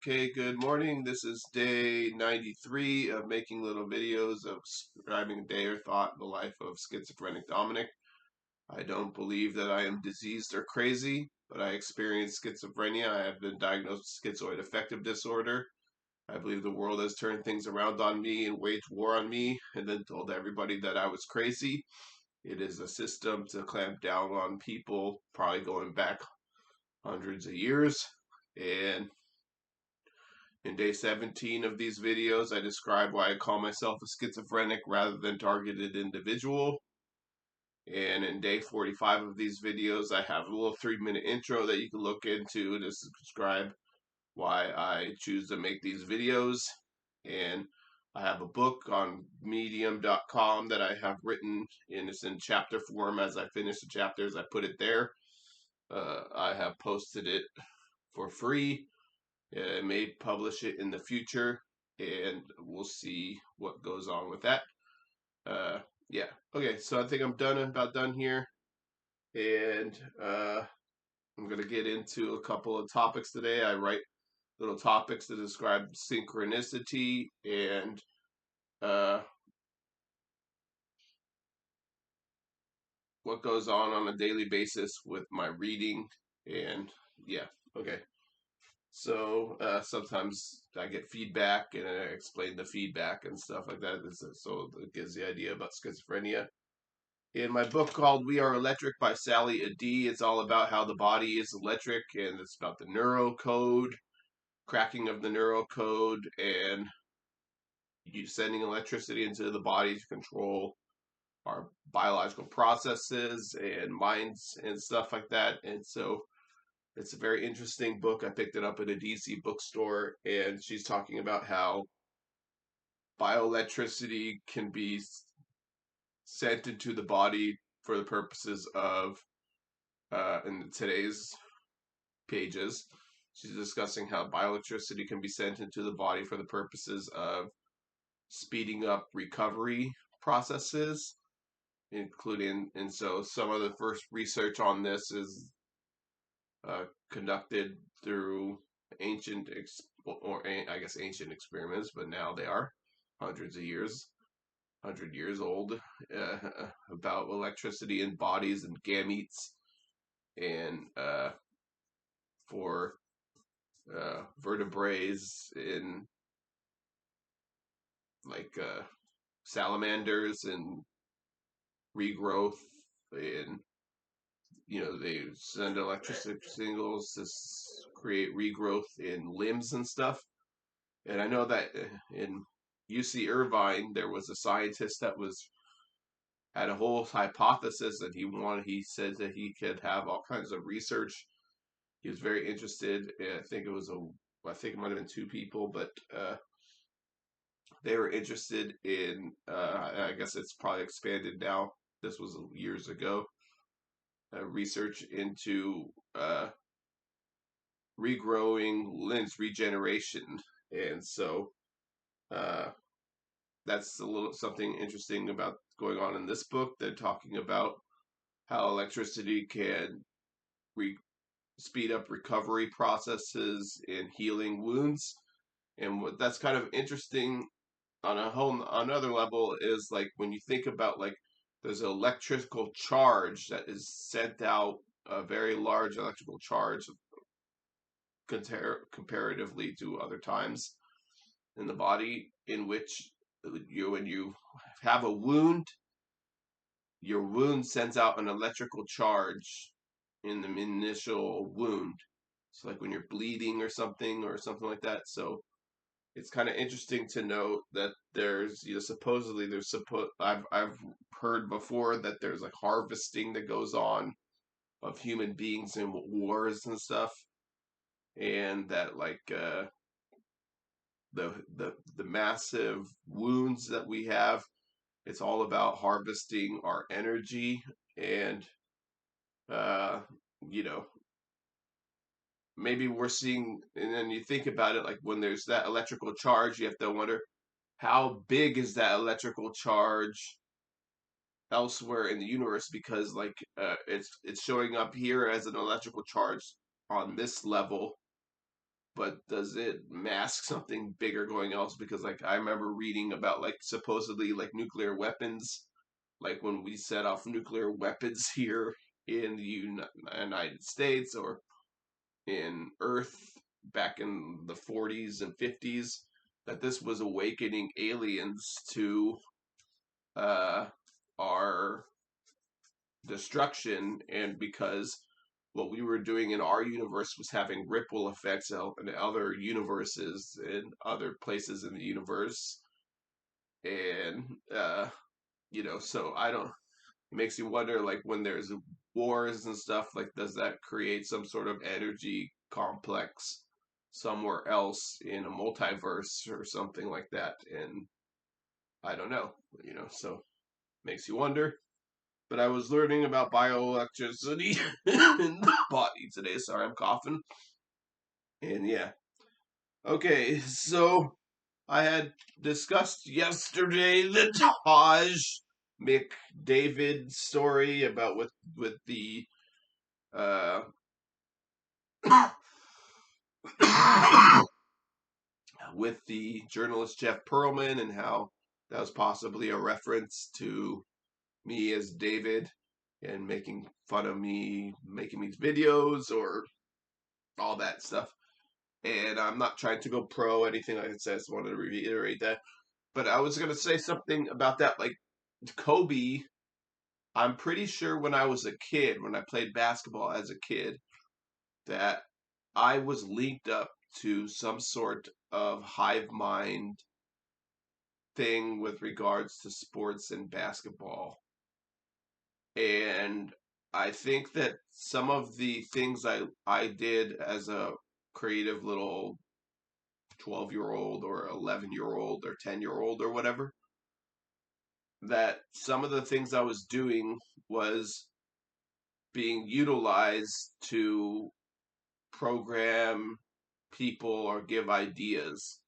Okay, good morning. This is day 93 of making little videos of describing a day or thought in the life of Schizophrenic Dominic. I don't believe that I am diseased or crazy, but I experience schizophrenia. I have been diagnosed with schizoid affective disorder. I believe the world has turned things around on me and waged war on me and then told everybody that I was crazy. It is a system to clamp down on people, probably going back hundreds of years. And in day 17 of these videos, I describe why I call myself a schizophrenic rather than targeted individual. And in day 45 of these videos, I have a little 3-minute intro that you can look into to describe why I choose to make these videos. And I have a book on medium.com that I have written, and it's in chapter form. As I finish the chapters, I put it there. I have posted it for free. I may publish it in the future, and we'll see what goes on with that. Yeah. Okay, so I think I'm about done here, and I'm gonna get into a couple of topics today. I write little topics to describe synchronicity and what goes on a daily basis with my reading, and yeah. Okay. So sometimes I get feedback and I explain the feedback and stuff like that. So it gives the idea about schizophrenia. In my book called We Are Electric by Sally Adi, it's all about how the body is electric, and it's about the neurocode, cracking of the neurocode, and you sending electricity into the body to control our biological processes and minds and stuff like that. And so it's a very interesting book. I picked it up at a DC bookstore, and she's talking about how bioelectricity can be sent into the body for the purposes of, in today's pages, she's discussing how bioelectricity can be sent into the body for the purposes of speeding up recovery processes, including, and so some of the first research on this is conducted through ancient ancient experiments, but now they are hundreds of years, 100 years old, about electricity in bodies and gametes, and for vertebrates in like salamanders and regrowth, and they send electricity signals to create regrowth in limbs and stuff. And I know that in UC Irvine there was a scientist that had a whole hypothesis that he said that he could have all kinds of research. He was very interested. I think it might have been two people, but they were interested in, I guess it's probably expanded now. This was years ago. Research into regrowing limbs, regeneration. And so that's a little something interesting about going on in this book. They're talking about how electricity can speed up recovery processes and healing wounds. And what that's kind of interesting on another level is like when you think about like there's an electrical charge that is sent out, a very large electrical charge comparatively to other times in the body, in which when you have a wound, your wound sends out an electrical charge in the initial wound. So like when you're bleeding or something like that. So it's kind of interesting to note that there's, supposedly I've heard before that there's like harvesting that goes on of human beings in wars and stuff, and that like the massive wounds that we have, it's all about harvesting our energy. And uh you know maybe we're seeing, and then you think about it, like when there's that electrical charge, you have to wonder how big is that electrical charge elsewhere in the universe, because like it's showing up here as an electrical charge on this level, but does it mask something bigger going else? Because like I remember reading about like supposedly like nuclear weapons, like when we set off nuclear weapons here in the United States or in Earth back in the 40s and 50s, that this was awakening aliens to our destruction, and because what we were doing in our universe was having ripple effects out in other universes and other places in the universe, and so I don't. It makes you wonder, like when there's wars and stuff, like does that create some sort of energy complex somewhere else in a multiverse or something like that? And I don't know, so makes you wonder. But I was learning about bioelectricity in the body today. Sorry, I'm coughing. And yeah. Okay, so I had discussed yesterday the Taj Mcdavid story about with the uh with the journalist Jeff Pearlman, and how that was possibly a reference to me as David and making fun of me making these videos or all that stuff. And I'm not trying to go pro anything like I said. I just wanted to reiterate that. But I was gonna say something about that, like Kobe. I'm pretty sure when I was a kid, when I played basketball as a kid, that I was linked up to some sort of hive mind thing with regards to sports and basketball. And I think that some of the things I did as a creative little 12-year-old or 11-year-old or 10-year-old or whatever, that some of the things I was doing was being utilized to program people or give ideas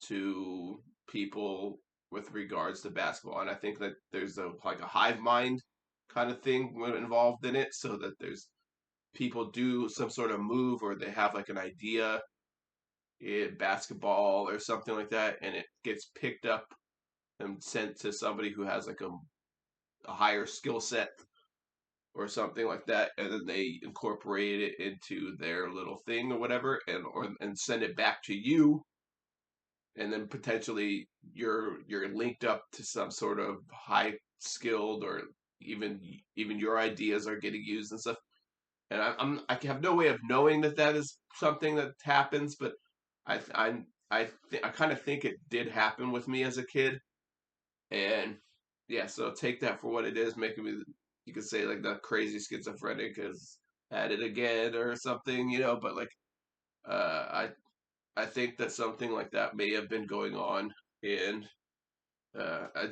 to people with regards to basketball. And I think that there's like a hive mind kind of thing involved in it, so that there's people do some sort of move or they have like an idea in basketball or something like that, and it gets picked up and sent to somebody who has like a higher skill set or something like that, and then they incorporate it into their little thing or whatever, and send it back to you, and then potentially you're linked up to some sort of high skilled, or even your ideas are getting used and stuff. And I have no way of knowing that that is something that happens, but I kind of think it did happen with me as a kid. And yeah, so take that for what it is, making me, you could say like the crazy schizophrenic is at it again or something, but like I think that something like that may have been going on. And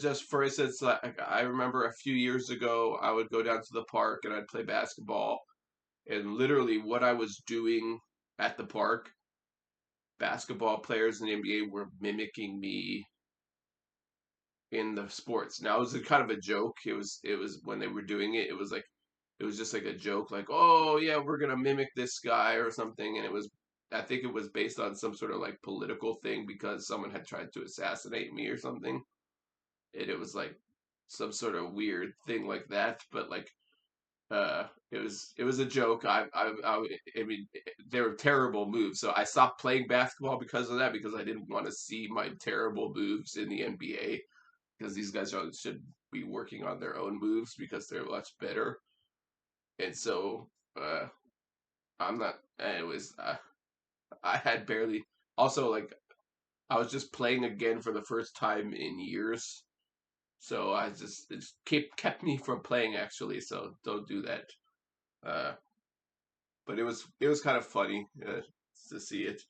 just for instance, like I remember a few years ago, I would go down to the park and I'd play basketball, and literally what I was doing at the park, basketball players in the NBA were mimicking me in the sports. Now it was a kind of a joke. It was when they were doing it, it was just like a joke, like, oh yeah, we're gonna mimic this guy or something. And I think it was based on some sort of like political thing, because someone had tried to assassinate me or something. And it was like some sort of weird thing like that. But like it was a joke. I mean, they were terrible moves. So I stopped playing basketball because of that, because I didn't want to see my terrible moves in the NBA, because these guys should be working on their own moves because they're much better. And so I'm not. Anyways, I had barely. Also, like I was just playing again for the first time in years, so it just kept me from playing actually. So don't do that. Uh, but it was kind of funny to see it.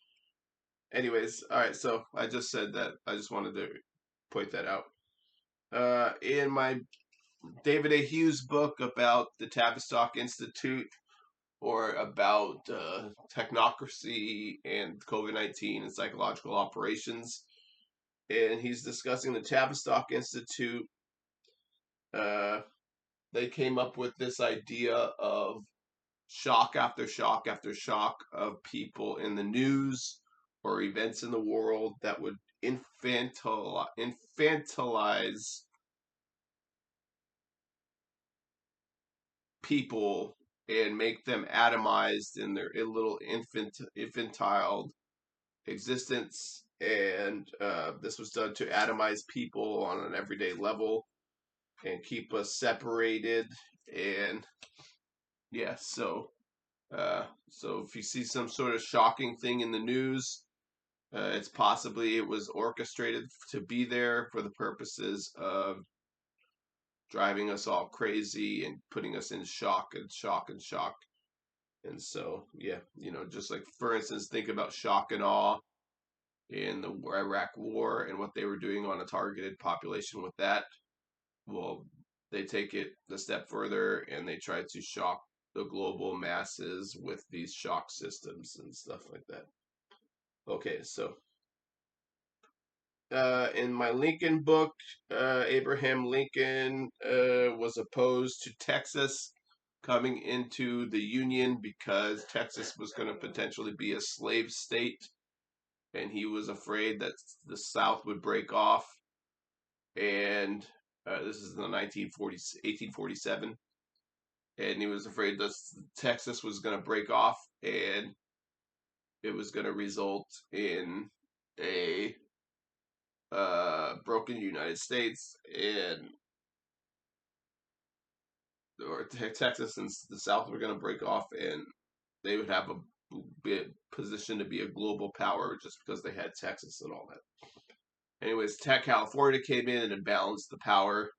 Anyways, all right. So I just said that. I just wanted to point that out. In my David A. Hughes book about the Tavistock Institute, or about technocracy and COVID-19 and psychological operations, and he's discussing the Tavistock Institute. Uh, they came up with this idea of shock after shock after shock of people in the news or events in the world that would infantilize people and make them atomized in their little infantile existence. And this was done to atomize people on an everyday level and keep us separated. And yeah, so if you see some sort of shocking thing in the news, it's possibly it was orchestrated to be there for the purposes of driving us all crazy and putting us in shock and shock and shock. And so, yeah, just like, for instance, think about shock and awe in the Iraq War and what they were doing on a targeted population with that. Well, they take it a step further and they try to shock the global masses with these shock systems and stuff like that. Okay, so in my Lincoln book, Abraham Lincoln was opposed to Texas coming into the Union because Texas was going to potentially be a slave state, and he was afraid that the South would break off. And this is in the 1847, and he was afraid that Texas was going to break off, and it was going to result in a broken United States, and or Texas and the South were going to break off, and they would have a position to be a global power just because they had Texas and all that. Anyways, California came in and balanced the power.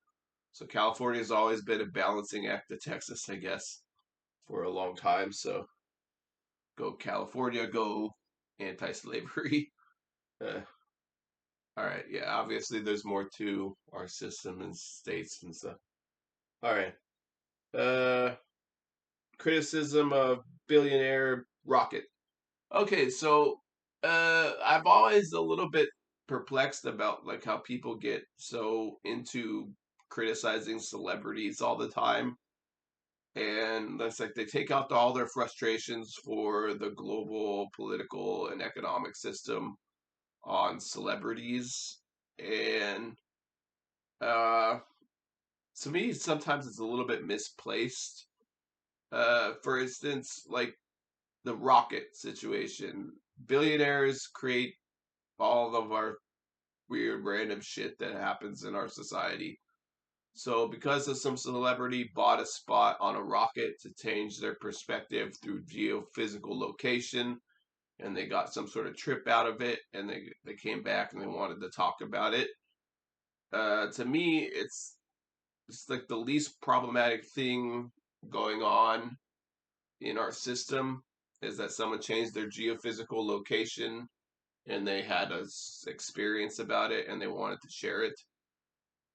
So California has always been a balancing act to Texas, I guess, for a long time. So go California, go anti-slavery. Uh, all right, yeah. Obviously, there's more to our system and states and stuff. All right. Uh, Criticism of billionaire rocket. Okay, so I'm always a little bit perplexed about like how people get so into criticizing celebrities all the time. And that's like they take out all their frustrations for the global political and economic system on celebrities. And uh, to me, sometimes it's a little bit misplaced. For instance, like the rocket situation. Billionaires create all of our weird random shit that happens in our society. So because of some celebrity bought a spot on a rocket to change their perspective through geophysical location, and they got some sort of trip out of it, and they came back and they wanted to talk about it. To me, it's like the least problematic thing going on in our system is that someone changed their geophysical location and they had a experience about it and they wanted to share it.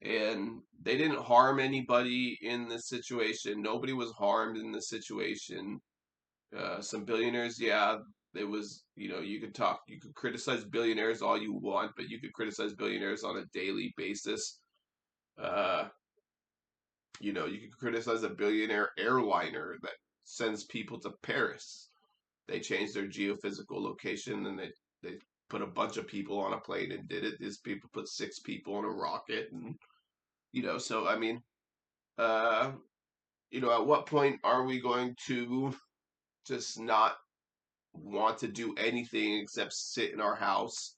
And they didn't harm anybody in this situation. Nobody was harmed in this situation. Some billionaires, yeah, it was, you could criticize billionaires all you want, but you could criticize billionaires on a daily basis. Uh, you could criticize a billionaire airliner that sends people to Paris. They changed their geophysical location and they put a bunch of people on a plane and did it. These people put 6 people on a rocket, and so I mean, uh, at what point are we going to just not want to do anything except sit in our house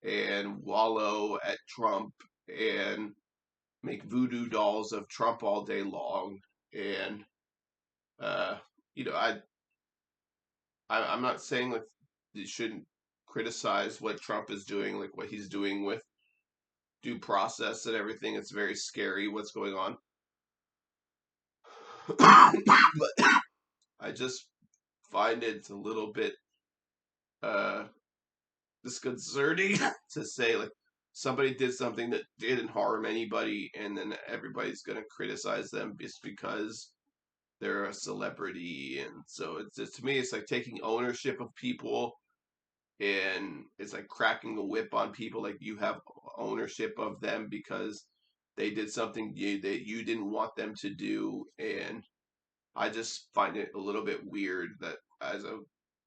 and wallow at Trump and make voodoo dolls of Trump all day long? And uh, you know, I'm not saying like you shouldn't criticize what Trump is doing, like what he's doing with due process and everything. It's very scary what's going on. But I just find it a little bit uh disconcerting to say like somebody did something that didn't harm anybody and then everybody's gonna criticize them just because they're a celebrity. And so it's just, to me it's like taking ownership of people, and it's like cracking the whip on people like you have ownership of them because they did something that you didn't want them to do. And I just find it a little bit weird that as a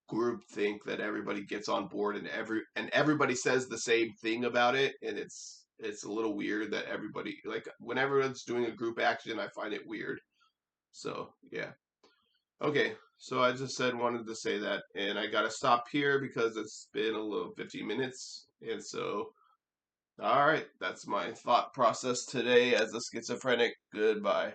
group think that everybody gets on board and everybody says the same thing about it, and it's a little weird that everybody, like, when everyone's doing a group action, I find it weird. So yeah. Okay, so I just said wanted to say that, and I gotta stop here because it's been a little 15 minutes, and so all right, that's my thought process today as a schizophrenic. Goodbye.